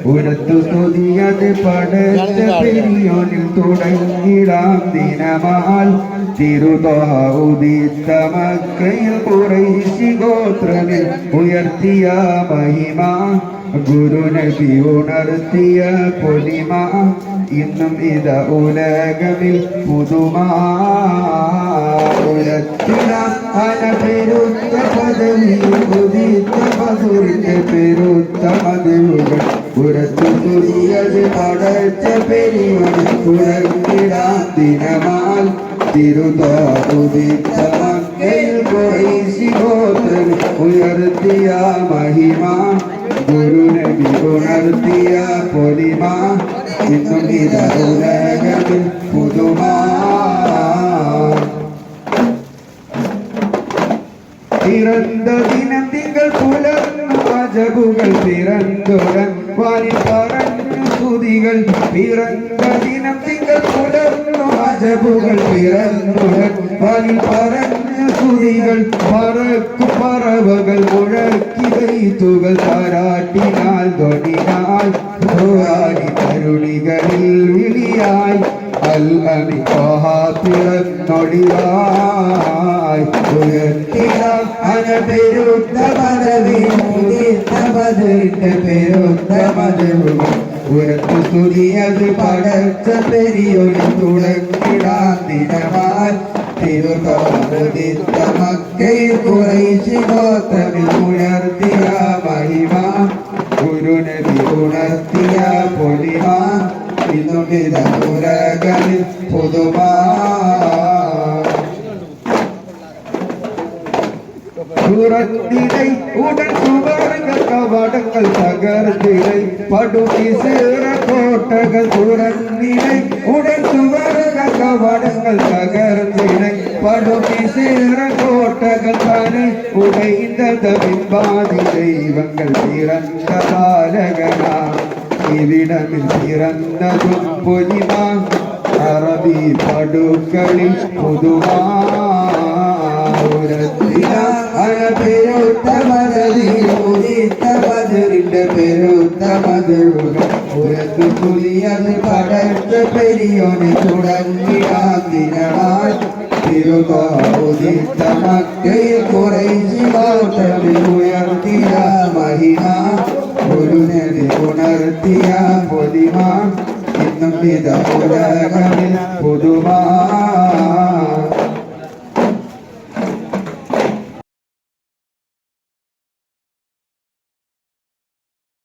ഉരത്തു സ്തുതിയത് പടച്ച പെരിയോനിൽ തുടങ്ങിടാം ദിനമാൽ തിരുതോഹ ഉദിത്ത മക്കയിൽ ഖുറൈശി ഗോത്രമിൽ ഉയർത്തിയ മഹിമ ഗുരുനബി ഉണർത്തിയ പൊലിമ ഇന്നും ഇത ഉലകമിൽ പുതുമാ പെരുത്ത പദവി ഉദിത്ത മധുരിന്റെ പെരുത്ത മതിലുകൾ പുറത്തു തുരിയത് പടച്ച പെരിയോനിൽ തുടങ്ങിടാം ദിനമാൽ തിരുതാ മക്കയിൽ ഖുറൈശി ഗോത്രമിൽ ഉയർത്തിയ മഹിമ ഗുരുനബി ഉണർത്തിയ പൊലിമ ഇന്നും ഇത ഉലകമിൽ പുതുമാ പിറந்த ദിനം തിങ്കൾ പുലർന്നു അജബുകൾ പിറന്നുടൻ വാരി പറഞ്ഞു സ്തുതികൾ പിറந்த ദിനം തിങ്കൾ പുലർന്നു അജബുകൾ പിറന്നുടൻ വാരി പറഞ്ഞു സ്തുതികൾ പറക്കും പറവകൾ മുഴക്കി വൈത്തുകൾ താരാട്ടിനാൽ ധ്വനിനാൽ ധോരാടി കരുണികളിൽ വിളിയായി അൽ-അമി പിറന്നൊടിവായി ഉയർത്തിയ പെരുത്ത പദവി ഉദിത്ത മധുരിന്റെ പെരുത്ത മധുരുകൾ ഉയർത്തു സ്തുതിയത് പടച്ച പെരിയോനിൽ തുടങ്ങിടാൻ ദിനമാൽ തിരുതോദിത്ത മക്കയിൽ ഖുറൈശി ഗോത്രമിൽ ഉയർത്തിയ മഹിമ ഗുരുനബി ഉണർത്തിയ പൊലിമ ഇന്നും ഇത ഉലകമിൽ പുതുമാ തുറന്നിടை ഉടൻ സുവർഗ കവാടങ്ങൾ തകർന്നിടை പടുവിസേറ കോട്ടകൾ തുറന്നിടை ഉടൻ സുവർഗ കവാടങ്ങൾ തകർന്നിടை പടുവിസേറ കോട്ടകൾ താനെ ഉടൈந்த ബിംബാദി ദൈവങ്ങൾ പിറന്ന ബാലകനാ ഇവിടമിൽ പിറന്നതും പൊലിമ അറബി പടുക്കളിൽ പുതുമാ പെരുത്ത മധുരി ഉദിത്ത മധുരിന്റെ പെരുത്ത മധുരുകൾ ഉരത്തു തുലിയത് പടച്ച പെരിയോനെ തുടങ്ങിടാൻ ദിനമാൽ തിരുതോ ഉദിത്ത മക്കയിൽ ഖുറൈശി ഗോത്രമിൽ ഉയർത്തിയ മഹിമ ഗുരുനബി ഉണർത്തിയ പൊലിമ ഇന്നും ഇത ഉലകമിൽ പുതുമാ